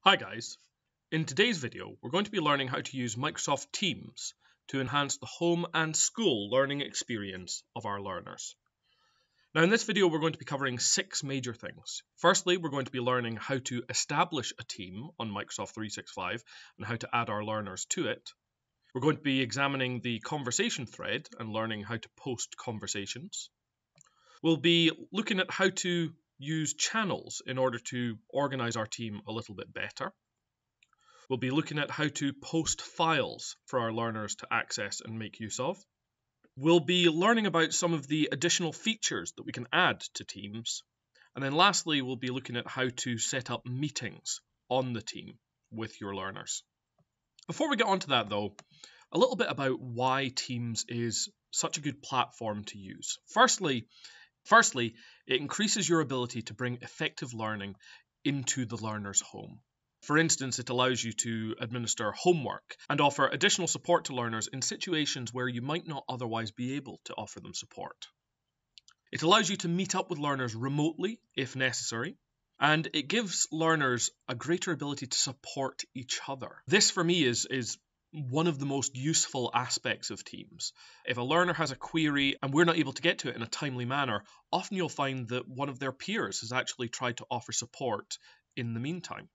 Hi guys, in today's video we're going to be learning how to use Microsoft Teams to enhance the home and school learning experience of our learners. Now in this video we're going to be covering 6 major things. Firstly, we're going to be learning how to establish a team on Microsoft 365 and how to add our learners to it. We're going to be examining the conversation thread and learning how to post conversations. We'll be looking at how to use channels in order to organize our team a little bit better. We'll be looking at how to post files for our learners to access and make use of. We'll be learning about some of the additional features that we can add to Teams. And then lastly, we'll be looking at how to set up meetings on the team with your learners. Before we get on to that though, a little bit about why Teams is such a good platform to use. Firstly, it increases your ability to bring effective learning into the learner's home. For instance, it allows you to administer homework and offer additional support to learners in situations where you might not otherwise be able to offer them support. It allows you to meet up with learners remotely if necessary, and it gives learners a greater ability to support each other. This for me is one of the most useful aspects of Teams. If a learner has a query and we're not able to get to it in a timely manner, often you'll find that one of their peers has actually tried to offer support in the meantime.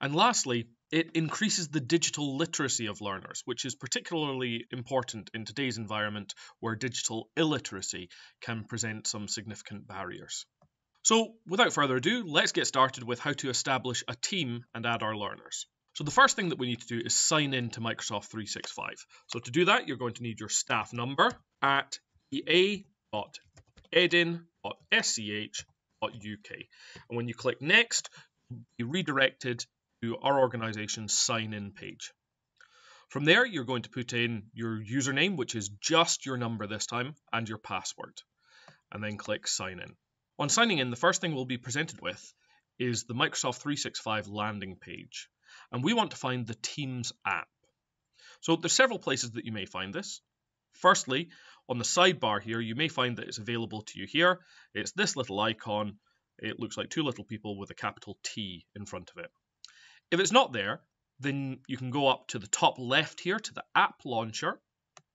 And lastly, it increases the digital literacy of learners, which is particularly important in today's environment where digital illiteracy can present some significant barriers. So without further ado, let's get started with how to establish a team and add our learners. So the first thing that we need to do is sign in to Microsoft 365. So to do that, you're going to need your staff number at ea.edin.sch.uk. And when you click next, you'll be redirected to our organization's sign-in page. From there, you're going to put in your username, which is just your number this time, and your password, and then click sign in. On signing in, the first thing we'll be presented with is the Microsoft 365 landing page, and we want to find the Teams app. So there's several places that you may find this. Firstly, on the sidebar here, you may find that it's available to you here. It's this little icon. It looks like 2 little people with a capital T in front of it. If it's not there, then you can go up to the top left here to the app launcher,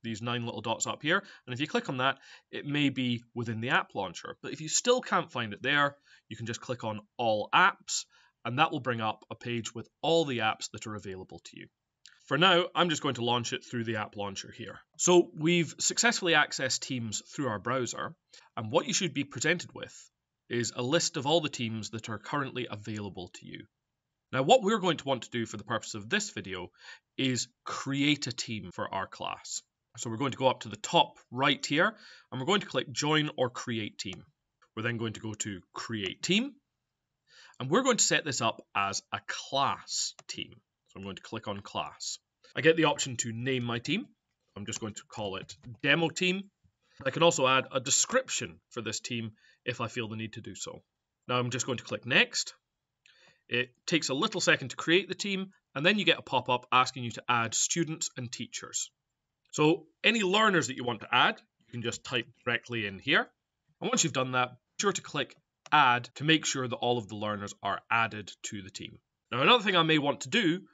these 9 little dots up here, and if you click on that, it may be within the app launcher. But if you still can't find it there, you can just click on all apps, and that will bring up a page with all the apps that are available to you. For now, I'm just going to launch it through the app launcher here. So we've successfully accessed Teams through our browser, and what you should be presented with is a list of all the teams that are currently available to you. Now, what we're going to want to do for the purpose of this video is create a team for our class. So we're going to go up to the top right here, and we're going to click Join or Create Team. We're then going to go to Create Team, and we're going to set this up as a class team. So I'm going to click on Class. I get the option to name my team. I'm just going to call it Demo Team. I can also add a description for this team if I feel the need to do so. Now I'm just going to click Next. It takes a little second to create the team, and then you get a pop-up asking you to add students and teachers. So any learners that you want to add, you can just type directly in here. And once you've done that, be sure to click Add to make sure that all of the learners are added to the team. Now another thing I may want to do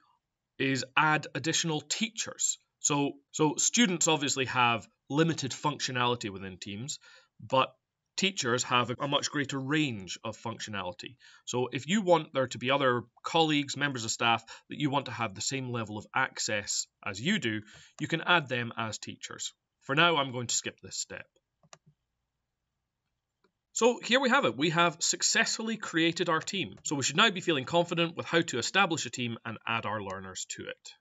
is add additional teachers. So students obviously have limited functionality within Teams, but teachers have a much greater range of functionality. So if you want there to be other colleagues, members of staff that you want to have the same level of access as you do, you can add them as teachers. For now, I'm going to skip this step. So here we have it. We have successfully created our team. So we should now be feeling confident with how to establish a team and add our learners to it.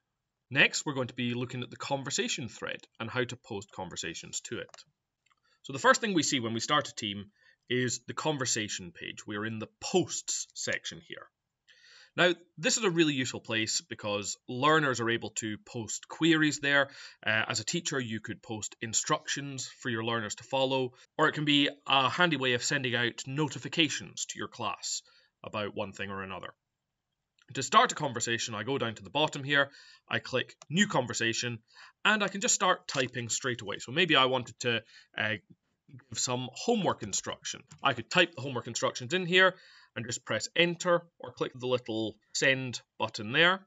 Next, we're going to be looking at the conversation thread and how to post conversations to it. So the first thing we see when we start a team is the conversation page. We're in the posts section here. Now, this is a really useful place because learners are able to post queries there. As a teacher, you could post instructions for your learners to follow, or it can be a handy way of sending out notifications to your class about one thing or another. To start a conversation, I go down to the bottom here, I click New Conversation, and I can just start typing straight away. So maybe I wanted to give some homework instruction. I could type the homework instructions in here, and just press enter or click the little send button there,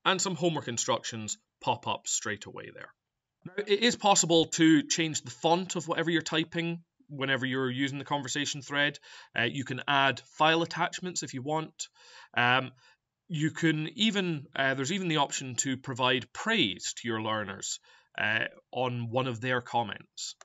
and some homework instructions pop up straight away there. Now, it is possible to change the font of whatever you're typing whenever you're using the conversation thread. You can add file attachments if you want. You can even, there's even the option to provide praise to your learners on one of their comments.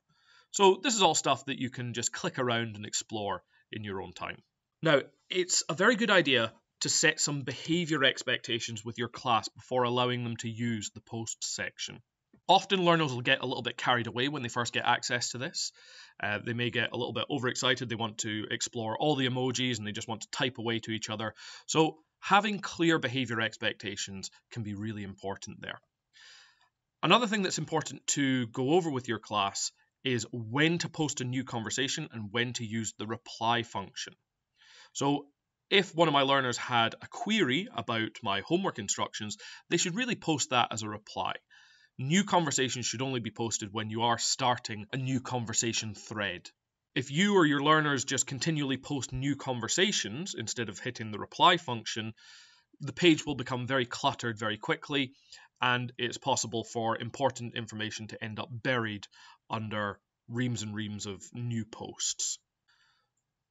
So this is all stuff that you can just click around and explore in your own time. Now, it's a very good idea to set some behavior expectations with your class before allowing them to use the post section. Often learners will get a little bit carried away when they first get access to this. They may get a little bit overexcited. They want to explore all the emojis and they just want to type away to each other. So having clear behavior expectations can be really important there. Another thing that's important to go over with your class is when to post a new conversation and when to use the reply function. So if one of my learners had a query about my homework instructions, they should really post that as a reply. New conversations should only be posted when you are starting a new conversation thread. If you or your learners just continually post new conversations instead of hitting the reply function, the page will become very cluttered very quickly, and it's possible for important information to end up buried under reams and reams of new posts.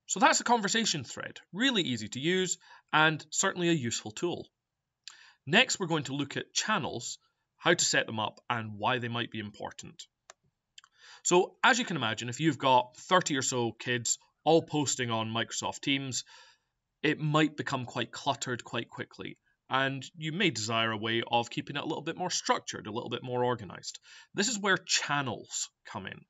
So that's a conversation thread, really easy to use and certainly a useful tool. Next, we're going to look at channels, how to set them up and why they might be important. So as you can imagine, if you've got 30 or so kids all posting on Microsoft Teams, it might become quite cluttered quite quickly, and you may desire a way of keeping it a little bit more structured, a little bit more organized. This is where channels come in.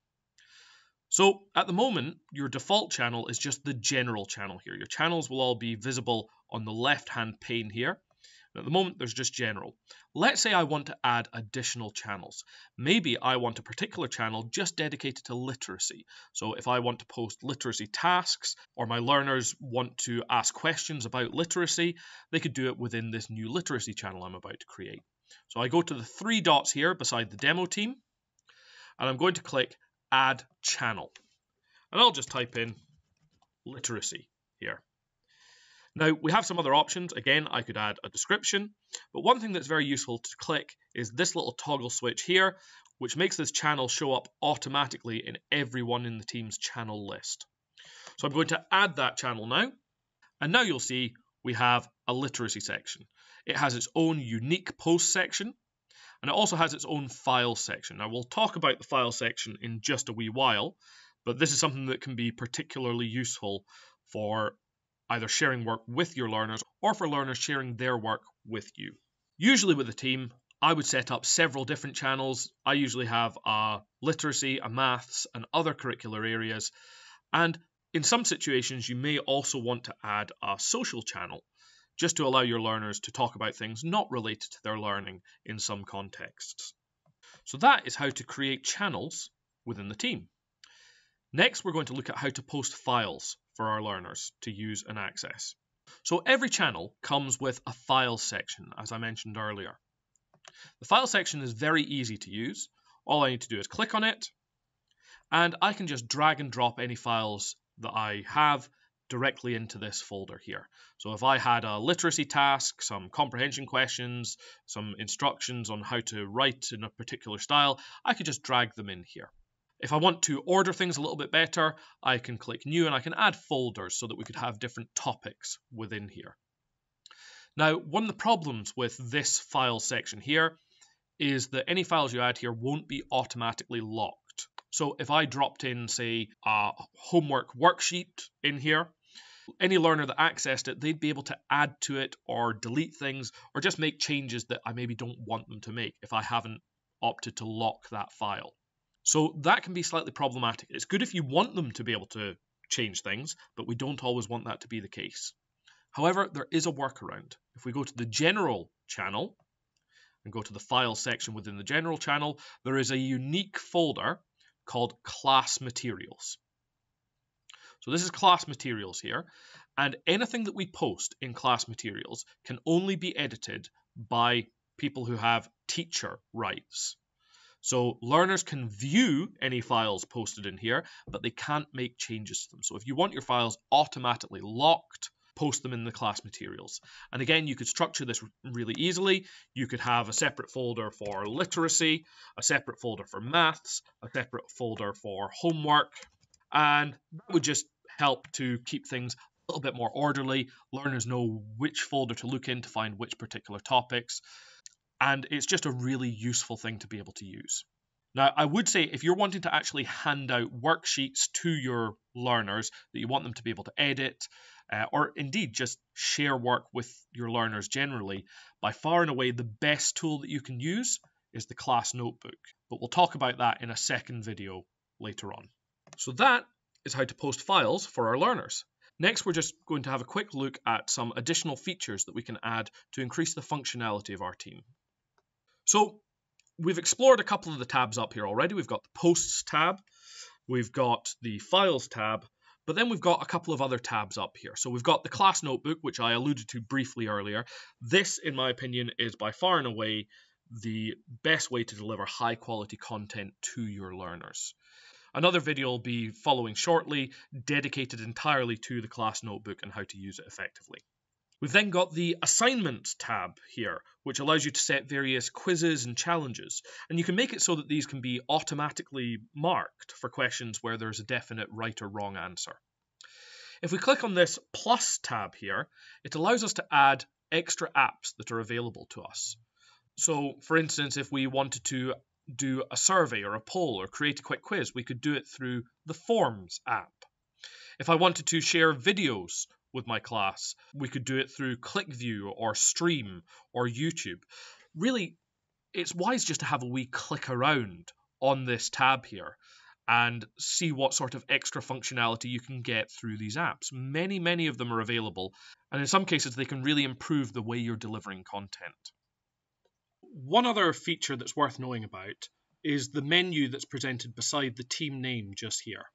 So at the moment, your default channel is just the general channel here. Your channels will all be visible on the left-hand pane here. And at the moment, there's just general. Let's say I want to add additional channels. Maybe I want a particular channel just dedicated to literacy. So if I want to post literacy tasks, or my learners want to ask questions about literacy, they could do it within this new literacy channel I'm about to create. So I go to the three dots here beside the demo team, and I'm going to click Add Channel. And I'll just type in literacy here. Now, we have some other options. Again, I could add a description, but one thing that's very useful to click is this little toggle switch here, which makes this channel show up automatically in everyone in the team's channel list. So I'm going to add that channel now, and now you'll see we have a literacy section. It has its own unique post section, and it also has its own file section. Now, we'll talk about the file section in just a wee while, but this is something that can be particularly useful for either sharing work with your learners or for learners sharing their work with you. Usually with a team, I would set up several different channels. I usually have a literacy, a maths, and other curricular areas. And in some situations, you may also want to add a social channel, just to allow your learners to talk about things not related to their learning in some contexts. So that is how to create channels within the team. Next, we're going to look at how to post files for our learners to use and access. So every channel comes with a file section, as I mentioned earlier. The file section is very easy to use. All I need to do is click on it, and I can just drag and drop any files that I have directly into this folder here. So if I had a literacy task, some comprehension questions, some instructions on how to write in a particular style, I could just drag them in here. If I want to order things a little bit better, I can click New and I can add folders so that we could have different topics within here. Now, one of the problems with this file section here is that any files you add here won't be automatically locked. So if I dropped in, say, a homework worksheet in here, any learner that accessed it, they'd be able to add to it or delete things or just make changes that I maybe don't want them to make if I haven't opted to lock that file. So that can be slightly problematic. It's good if you want them to be able to change things, but we don't always want that to be the case. However, there is a workaround. If we go to the general channel and go to the file section within the general channel, there is a unique folder called class materials. So this is class materials here, and anything that we post in class materials can only be edited by people who have teacher rights. So learners can view any files posted in here, but they can't make changes to them. So if you want your files automatically locked, post them in the class materials. And again, you could structure this really easily. You could have a separate folder for literacy, a separate folder for maths, a separate folder for homework, and that would just help to keep things a little bit more orderly. Learners know which folder to look in to find which particular topics, and it's just a really useful thing to be able to use. Now, I would say if you're wanting to actually hand out worksheets to your learners that you want them to be able to edit, or indeed just share work with your learners generally, by far and away the best tool that you can use is the class notebook. But we'll talk about that in a second video later on. So that is how to post files for our learners. Next, we're just going to have a quick look at some additional features that we can add to increase the functionality of our team. So we've explored a couple of the tabs up here already. We've got the Posts tab, we've got the Files tab, but then we've got a couple of other tabs up here. So we've got the Class Notebook, which I alluded to briefly earlier. This, in my opinion, is by far and away the best way to deliver high quality content to your learners. Another video will be following shortly, dedicated entirely to the Class Notebook and how to use it effectively. We've then got the Assignments tab here, which allows you to set various quizzes and challenges, and you can make it so that these can be automatically marked for questions where there's a definite right or wrong answer. If we click on this Plus tab here, it allows us to add extra apps that are available to us. So, for instance, if we wanted to do a survey or a poll or create a quick quiz, we could do it through the Forms app. If I wanted to share videos with my class, we could do it through ClickView or Stream or YouTube. Really, it's wise just to have a wee click around on this tab here and see what sort of extra functionality you can get through these apps. Many of them are available, and in some cases they can really improve the way you're delivering content. One other feature that's worth knowing about is the menu that's presented beside the team name just here.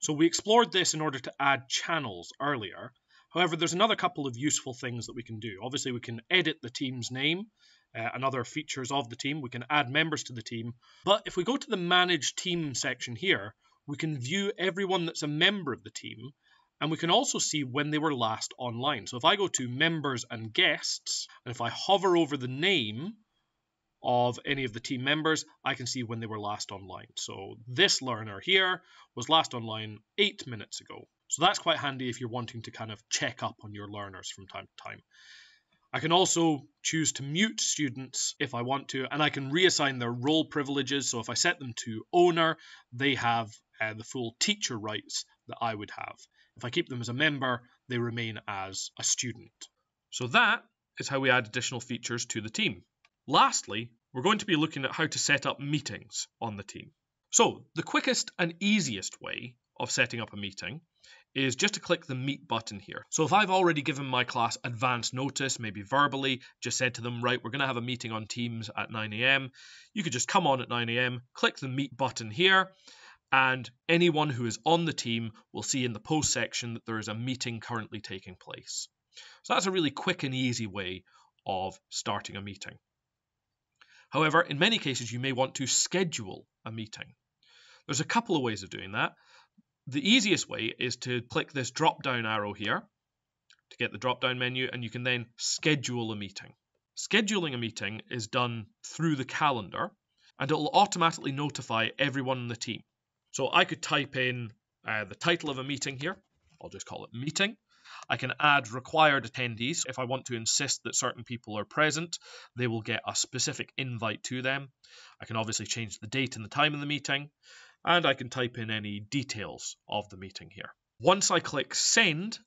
So we explored this in order to add channels earlier. However, there's another couple of useful things that we can do. Obviously, we can edit the team's name and other features of the team. We can add members to the team. But if we go to the Manage Team section here, we can view everyone that's a member of the team, and we can also see when they were last online. So if I go to Members and Guests, and if I hover over the name of any of the team members, I can see when they were last online. So this learner here was last online 8 minutes ago. So that's quite handy if you're wanting to kind of check up on your learners from time to time. I can also choose to mute students if I want to, and I can reassign their role privileges. So if I set them to owner, they have the full teacher rights that I would have. If I keep them as a member, they remain as a student. So that is how we add additional features to the team. Lastly, we're going to be looking at how to set up meetings on the team. So the quickest and easiest way of setting up a meeting is just to click the Meet button here. So if I've already given my class advance notice, maybe verbally, just said to them, right, we're going to have a meeting on Teams at 9 a.m. You could just come on at 9 a.m., click the Meet button here, and anyone who is on the team will see in the post section that there is a meeting currently taking place. So that's a really quick and easy way of starting a meeting. However, in many cases, you may want to schedule a meeting. There's a couple of ways of doing that. The easiest way is to click this drop-down arrow here to get the drop-down menu, and you can then schedule a meeting. Scheduling a meeting is done through the calendar, and it will automatically notify everyone in the team. So I could type in the title of a meeting here. I'll just call it meeting. I can add required attendees. If I want to insist that certain people are present, they will get a specific invite to them. I can obviously change the date and the time of the meeting, and I can type in any details of the meeting here. Once I click send,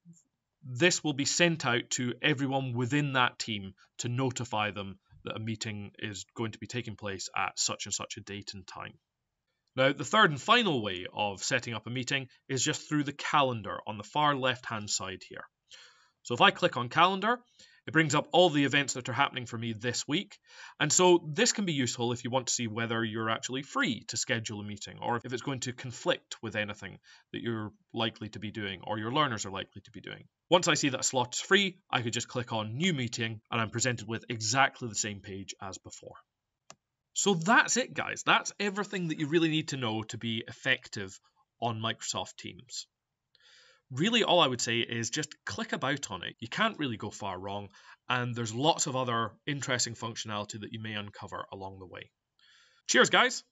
this will be sent out to everyone within that team to notify them that a meeting is going to be taking place at such and such a date and time. Now, the third and final way of setting up a meeting is just through the calendar on the far left-hand side here. So if I click on calendar, it brings up all the events that are happening for me this week. And so this can be useful if you want to see whether you're actually free to schedule a meeting, or if it's going to conflict with anything that you're likely to be doing or your learners are likely to be doing. Once I see that a slot is free, I could just click on New Meeting, and I'm presented with exactly the same page as before. So that's it, guys. That's everything that you really need to know to be effective on Microsoft Teams. Really, all I would say is just click about on it. You can't really go far wrong, and there's lots of other interesting functionality that you may uncover along the way. Cheers, guys!